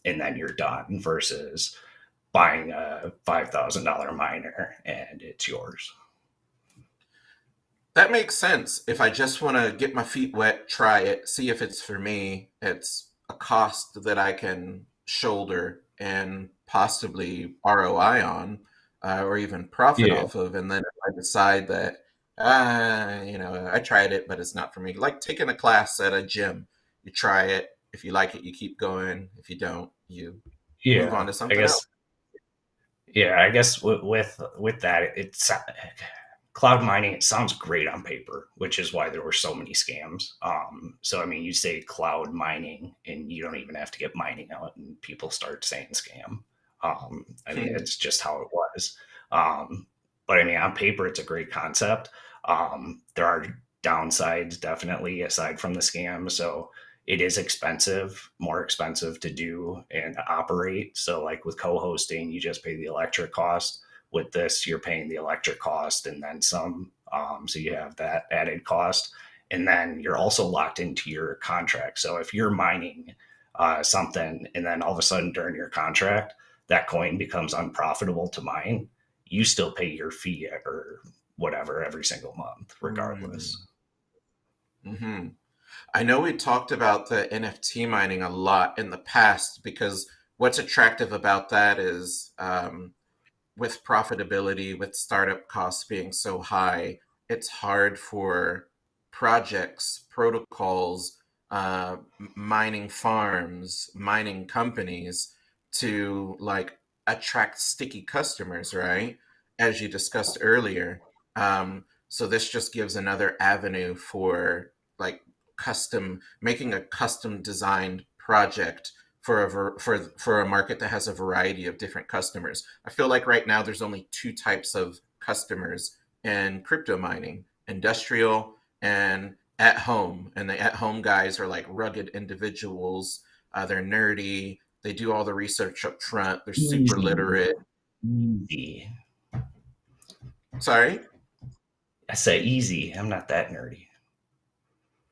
And then you're done versus buying a $5,000 miner and it's yours. That makes sense. If I just want to get my feet wet, try it, see if it's for me, it's a cost that I can shoulder and possibly ROI on, or even profit Yeah. off of. And then if I decide that, I tried it, but it's not for me, like taking a class at a gym, you try it. If you like it, you keep going. If you don't, you move on Yeah. to I something else. guess Yeah, I guess with that, it's cloud mining. It sounds great on paper, which is why there were so many scams. So I mean, you say cloud mining, and you don't even have to get mining out, and people start saying scam. I mean, Hmm. it's just how it was. Um, but I mean, on paper, it's a great concept. There are downsides, definitely, aside from the scam. So it is expensive, more expensive to do and operate. So, like with co hosting, you just pay the electric cost. With this, you're paying the electric cost and then some. So, you have that added cost. And then you're also locked into your contract. So, if you're mining something and then all of a sudden during your contract, that coin becomes unprofitable to mine, you still pay your fee or whatever every single month, regardless. Mm-hmm. I know we talked about the NFT mining a lot in the past because what's attractive about that is with profitability, with startup costs being so high, it's hard for projects, protocols, mining farms, mining companies to like attract sticky customers, right? As you discussed earlier. So this just gives another avenue for like making a custom designed project for for a market that has a variety of different customers. I feel like right now there's only two types of customers in crypto mining: industrial and at home. And the at home guys are like rugged individuals. They're nerdy. They do all the research up front. They're super Easy, literate. easy. Sorry. I say easy. I'm not that nerdy.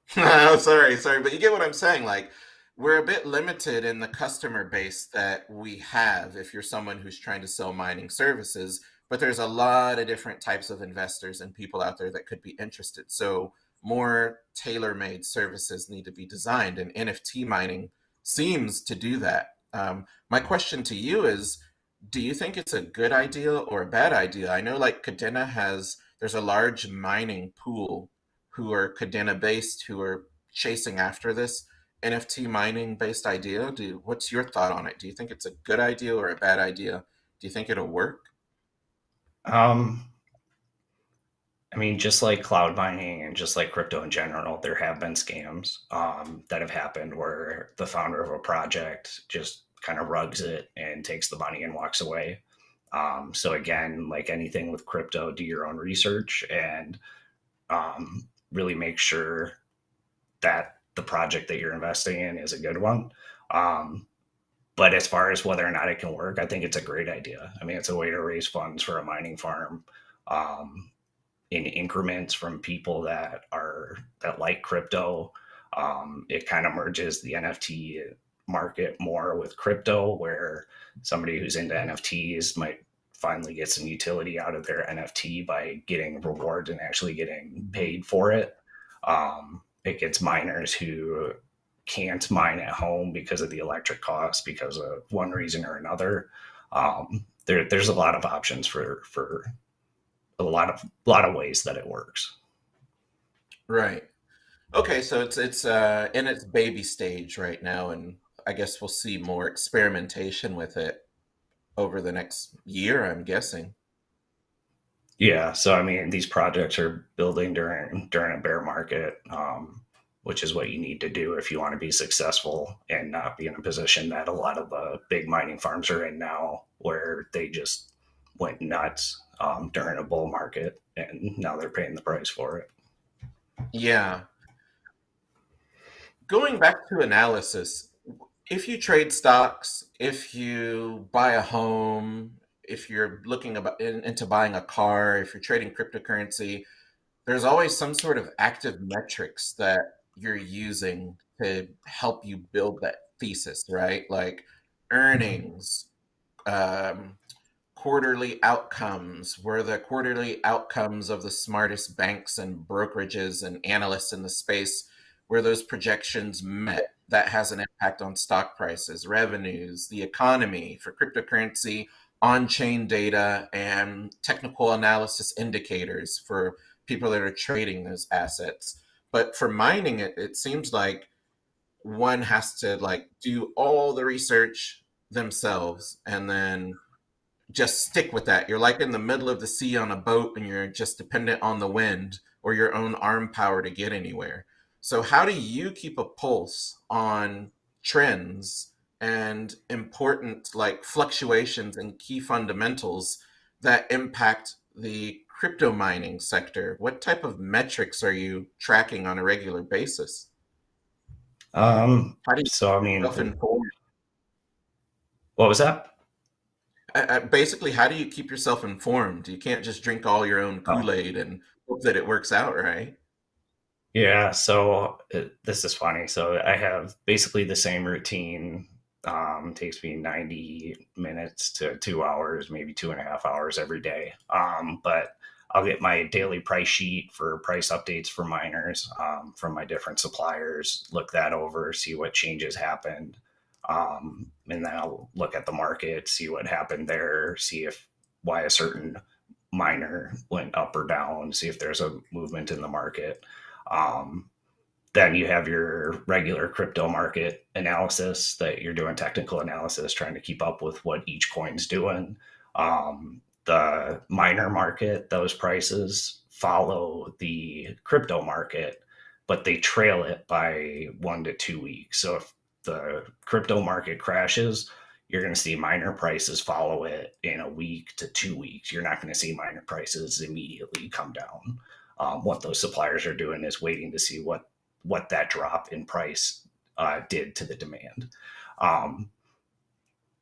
Sorry, but you get what I'm saying. Like, we're a bit limited in the customer base that we have if you're someone who's trying to sell mining services, but there's a lot of different types of investors and people out there that could be interested. So, more tailor-made services need to be designed, and NFT mining seems to do that. My question to you is, do you think it's a good idea or a bad idea? I know like Kadena there's a large mining pool who are Kadena based, who are chasing after this. NFT mining based idea? What's your thought on it? Do you think it's a good idea or a bad idea? Do you think it'll work? Um, I mean, just like cloud mining and just like crypto in general, there have been scams that have happened where the founder of a project just kind of rugs it and takes the money and walks away. So again, like anything with crypto, do your own research and really make sure that the project that you're investing in is a good one. Um, but as far as whether or not it can work, I think it's a great idea. I mean, it's a way to raise funds for a mining farm. Um, in increments from people that like crypto. It kind of merges the NFT market more with crypto, where somebody who's into NFTs might finally get some utility out of their NFT by getting rewards and actually getting paid for it. It gets miners who can't mine at home because of the electric costs, because of one reason or another. There's a lot of options for a lot of ways that it works. Right. Okay, so it's in its baby stage right now, and I guess we'll see more experimentation with it over the next year, I'm guessing. Yeah, so I mean, these projects are building during a bear market, which is what you need to do if you want to be successful and not be in a position that a lot of the big mining farms are in now, where they just went nuts during a bull market, and now they're paying the price for it. Yeah. Going back to analysis, if you trade stocks, if you buy a home, if you're looking into buying a car, if you're trading cryptocurrency, there's always some sort of active metrics that you're using to help you build that thesis, right? Like earnings, um, quarterly outcomes. Were the quarterly outcomes of the smartest banks and brokerages and analysts in the space, were those projections met? That has an impact on stock prices, revenues, the economy for cryptocurrency, on-chain data, and technical analysis indicators for people that are trading those assets. But for mining it seems like one has to like do all the research themselves and then just stick with that. You're like in the middle of the sea on a boat and you're just dependent on the wind or your own arm power to get anywhere. So, how do you keep a pulse on trends and important like fluctuations and key fundamentals that impact the crypto mining sector? What type of metrics are you tracking on a regular basis? How do you So I keep mean, yourself informed? what was that? Basically, how do you keep yourself informed? You can't just drink all your own Oh, Kool-Aid and hope that it works out, right? yeah. So this is funny. So I have basically the same routine. Takes me 90 minutes to 2 hours, maybe 2.5 hours every day. But I'll get my daily price sheet for price updates for miners from my different suppliers, look that over, see what changes happened. And then I'll look at the market, see what happened there, see if why a certain miner went up or down, see if there's a movement in the market. Um, then you have your regular crypto market analysis that you're doing technical analysis, trying to keep up with what each coin's doing. The miner market, those prices follow the crypto market, but they trail it by 1 to 2 weeks. So if the crypto market crashes, you're going to see miner prices follow it in a week to 2 weeks. You're not going to see miner prices immediately come down. What those suppliers are doing is waiting to see what that drop in price did to the demand. Um,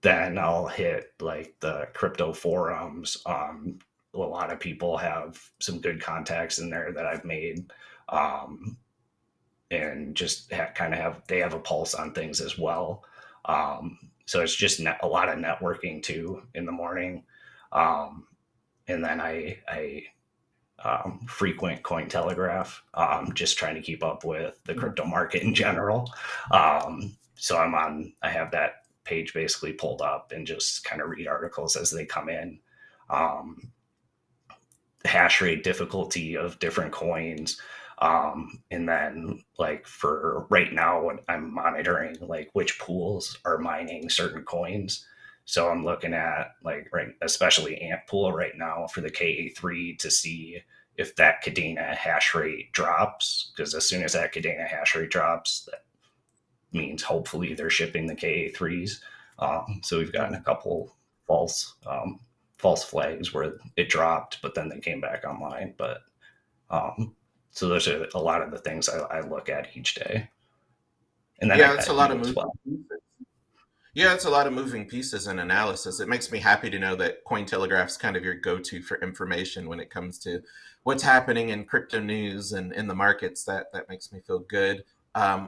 then I'll hit like the crypto forums. A lot of people have some good contacts in there that I've made, um, and just kind of have they have a pulse on things as well. So it's just a lot of networking too in the morning, um, and then I frequent Cointelegraph, just trying to keep up with the crypto market in general. So I have that page basically pulled up and just kind of read articles as they come in. Um, Hash rate difficulty of different coins. And then like for right now, when I'm monitoring like which pools are mining certain coins. So I'm looking at like right, especially Ant Pool right now for the KA3 to see if that Kadena hash rate drops. Because as soon as that Kadena hash rate drops, that means hopefully they're shipping the KA3s. So we've gotten a couple false false flags where it dropped, but then they came back online. But so those are a lot of the things I look at each day, and then I Yeah, it's a bet lot you of as moving well. pieces. Yeah, it's a lot of moving pieces and analysis. It makes me happy to know that Cointelegraph's kind of your go-to for information when it comes to what's happening in crypto news and in the markets. That makes me feel good.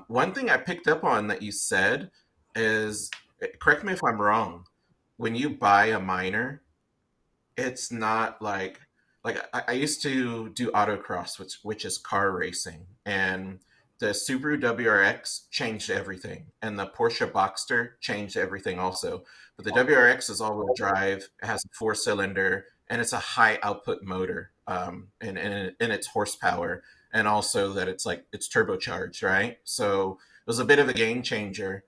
One thing I picked up on that you said is, correct me if I'm wrong, when you buy a miner, it's not like I used to do autocross, which is car racing, and the Subaru WRX changed everything, and the Porsche Boxster changed everything also. But the WRX is all-wheel drive, it has a four-cylinder, and it's a high output motor, in its horsepower, and also that it's turbocharged, right? So it was a bit of a game changer.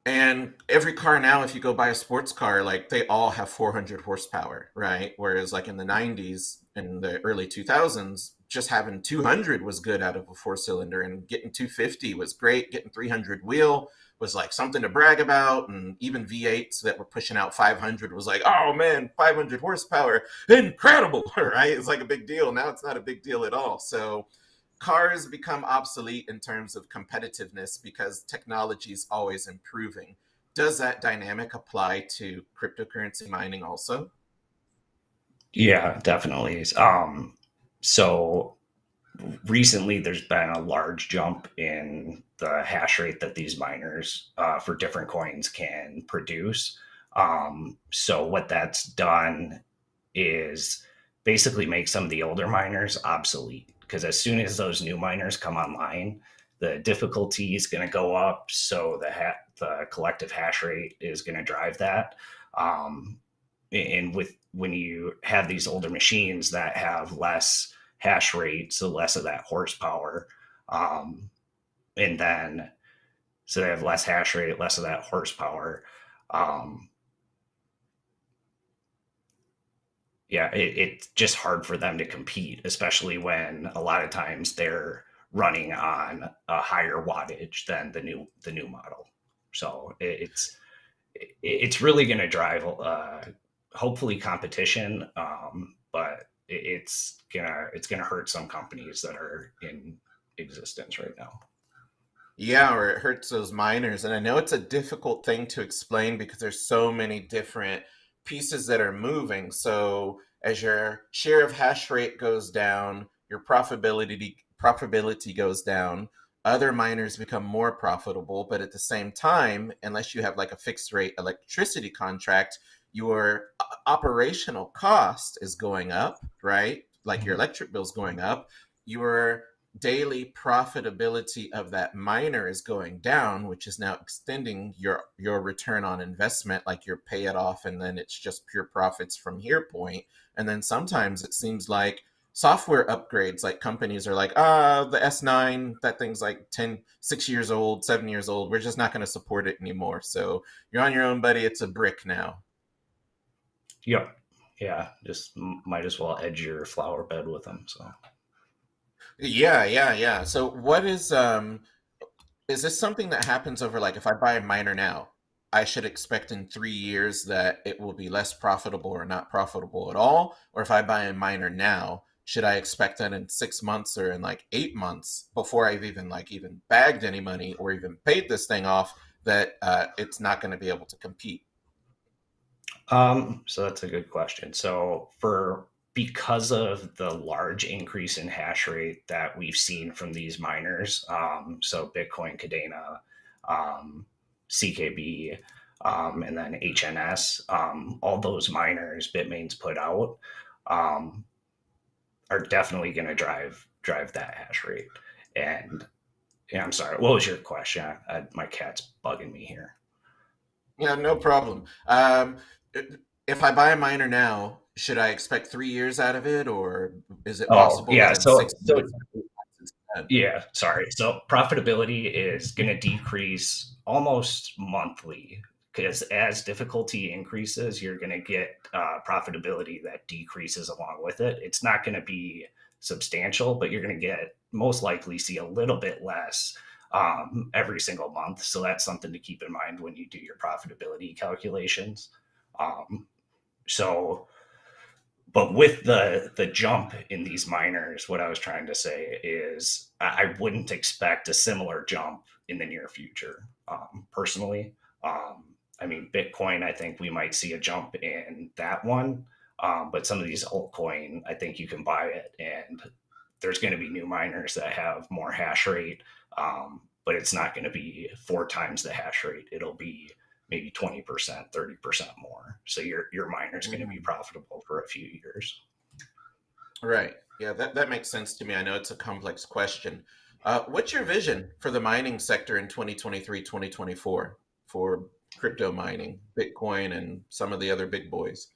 And every car now, if you go buy a sports car, like they all have 400 horsepower, right? Whereas like in the 90s and the early 2000s, just having 200 was good out of a four cylinder, and getting 250 was great. Getting 300 wheel was like something to brag about. And even V8s that were pushing out 500 was like, oh man, 500 horsepower, incredible, right? It's like a big deal. Now it's not a big deal at all. So cars become obsolete in terms of competitiveness because technology is always improving. Does that dynamic apply to cryptocurrency mining also? Yeah, definitely. So recently there's been a large jump in the hash rate that these miners for different coins can produce. So what that's done is basically make some of the older miners obsolete because as soon as those new miners come online, the difficulty is going to go up. So the collective hash rate is going to drive that. Um, and with when you have these older machines that have less hash rate, so less of that horsepower, um, and then so they have less hash rate, less of that horsepower. Um, yeah, it's just hard for them to compete, especially when a lot of times they're running on a higher wattage than the new model. So it's really going to drive hopefully competition, but it's gonna hurt some companies that are in existence right now. Yeah, or it hurts those miners. And I know it's a difficult thing to explain because there's so many different pieces that are moving. So as your share of hash rate goes down, your profitability goes down. Other miners become more profitable, but at the same time, unless you have like a fixed rate electricity contract, your operational cost is going up, right? Like your Mhm. electric bill's going up. Your daily profitability of that miner is going down, which is now extending your return on investment, like you're pay it off and then it's just pure profits from here point. And then sometimes it seems like software upgrades, like companies are like, the S9, that thing's like 6 years old, 7 years old, we're just not going to support it anymore. So you're on your own, buddy. It's a brick now. Yep. Yeah, just might as well edge your flower bed with them. So Yeah, yeah, yeah. So what is this something that happens over, like, if I buy a miner now, I should expect in 3 years that it will be less profitable or not profitable at all? Or if I buy a miner now, should I expect that in 6 months or in like 8 months before I've even bagged any money or even paid this thing off, that it's not going to be able to compete? so that's a good question. So for because of the large increase in hash rate that we've seen from these miners, so Bitcoin, Kadena, CKB, and then HNS, all those miners Bitmain's put out um, are definitely going to drive that hash rate. And yeah, I'm sorry. What was your question? My cat's bugging me here. Yeah, no problem. if I buy a miner now, should I expect 3 years out of it, or is it Oh, possible yeah. that in So, 6 months it's done? yeah, sorry. So profitability is going to decrease almost monthly because as difficulty increases, you're going to get profitability that decreases along with it. It's not going to be substantial, but you're going to get most likely see a little bit less every single month. So that's something to keep in mind when you do your profitability calculations. Um, so but with the jump in these miners, what I was trying to say is I wouldn't expect a similar jump in the near future. Personally, I mean, Bitcoin, I think we might see a jump in that one, but some of these altcoin, I think you can buy it, and there's going to be new miners that have more hash rate, but it's not going to be 4 times the hash rate. It'll be maybe 20%, 30% more. So your miner is going to be Mhm. profitable for a few years. Right. Yeah, that makes sense to me. I know it's a complex question. What's your vision for the mining sector in 2023, 2024 for crypto mining, Bitcoin, and some of the other big boys?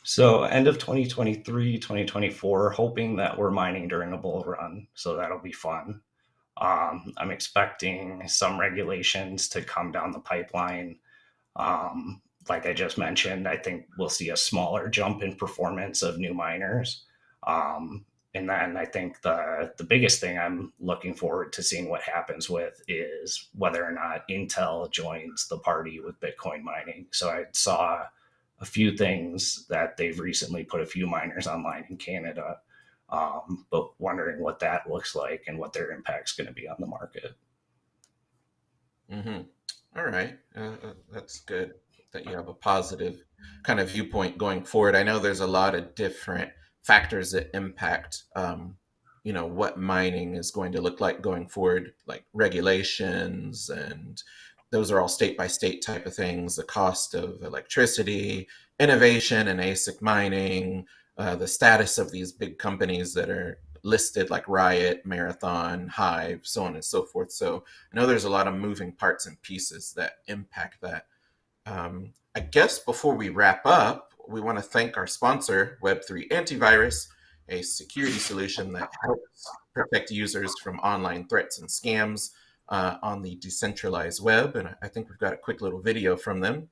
So end of 2023, 2024, hoping that we're mining during a bull run. So that'll be fun. I'm expecting some regulations to come down the pipeline. Like I just mentioned, I think we'll see a smaller jump in performance of new miners. Um, and then I think the biggest thing I'm looking forward to seeing what happens with is whether or not Intel joins the party with Bitcoin mining. So I saw a few things that they've recently put a few miners online in Canada, but wondering what that looks like and what their impact's going to be on the market. Hmm. All right. That's good that you have a positive kind of viewpoint going forward. I know there's a lot of different factors that impact, what mining is going to look like going forward, like regulations, and those are all state by state type of things, the cost of electricity, innovation and ASIC mining, the status of these big companies that are listed like Riot, Marathon, Hive, so on and so forth. So I know there's a lot of moving parts and pieces that impact that. I guess before we wrap up, we want to thank our sponsor, Web3 Antivirus, a security solution that helps protect users from online threats and scams on the decentralized web. And I think we've got a quick little video from them.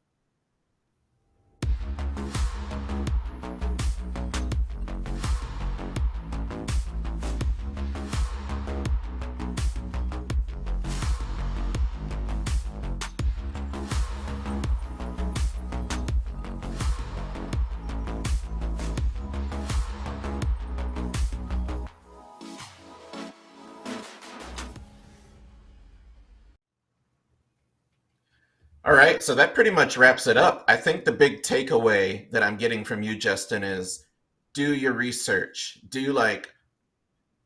All right, so that pretty much wraps it up. I think the big takeaway that I'm getting from you, Justin, is do your research. Do like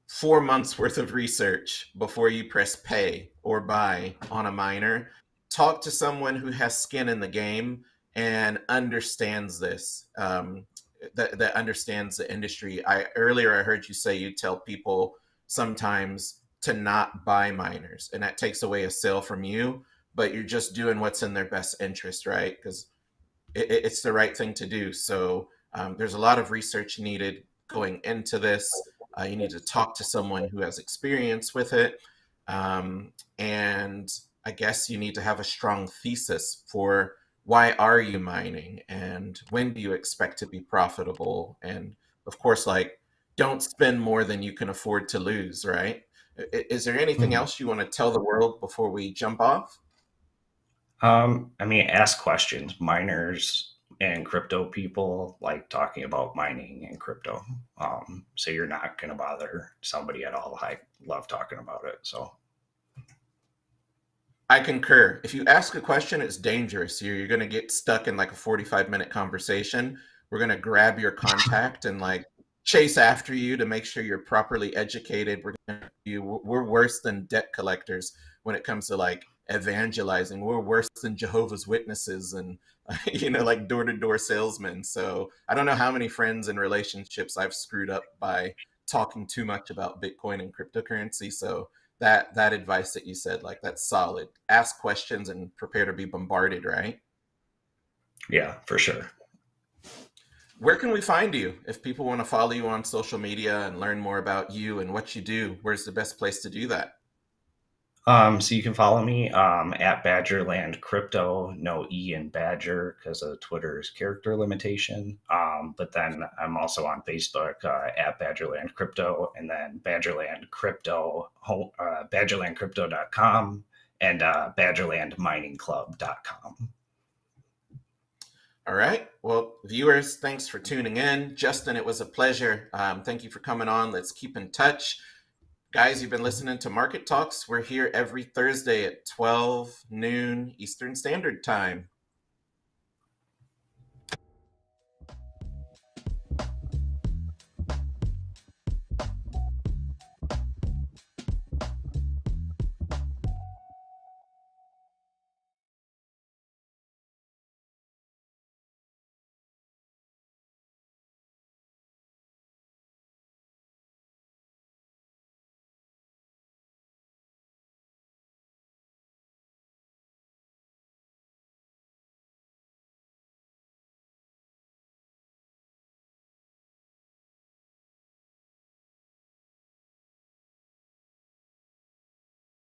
4 months worth of research before you press pay or buy on a miner. Talk to someone who has skin in the game and understands this, that understands the industry. I heard you say you tell people sometimes to not buy miners, and that takes away a sale from you, but you're just doing what's in their best interest, right? Because it's the right thing to do. So there's a lot of research needed going into this. You need to talk to someone who has experience with it. And I guess you need to have a strong thesis for why are you mining and when do you expect to be profitable? And of course, like, don't spend more than you can afford to lose, right? Is there anything Mhm. else you want to tell the world before we jump off? I mean, ask questions. Miners and crypto people like talking about mining and crypto. So you're not going to bother somebody at all. I love talking about it. So, I concur. If you ask a question, it's dangerous. You're going to get stuck in like a 45-minute conversation. We're going to grab your contact and like chase after you to make sure you're properly educated. We're worse than debt collectors when it comes to like evangelizing. We're worse than Jehovah's Witnesses and like door-to-door salesmen. So I don't know how many friends and relationships I've screwed up by talking too much about Bitcoin and cryptocurrency. So that advice that you said, like, that's solid. Ask questions and prepare to be bombarded, right? yeah, for sure. Where can we find you if people want to follow you on social media and learn more about you and what you do? Where's the best place to do that? So you can follow me at Badgerland Crypto, no E in Badger because of Twitter's character limitation. But then I'm also on Facebook at Badgerland Crypto, and then Badgerland Crypto, badgerlandcrypto.com, and badgerlandminingclub.com. All right. Well, viewers, thanks for tuning in. Justin, it was a pleasure. Thank you for coming on. Let's keep in touch. Guys, you've been listening to Market Talks. We're here every Thursday at 12 noon Eastern Standard Time.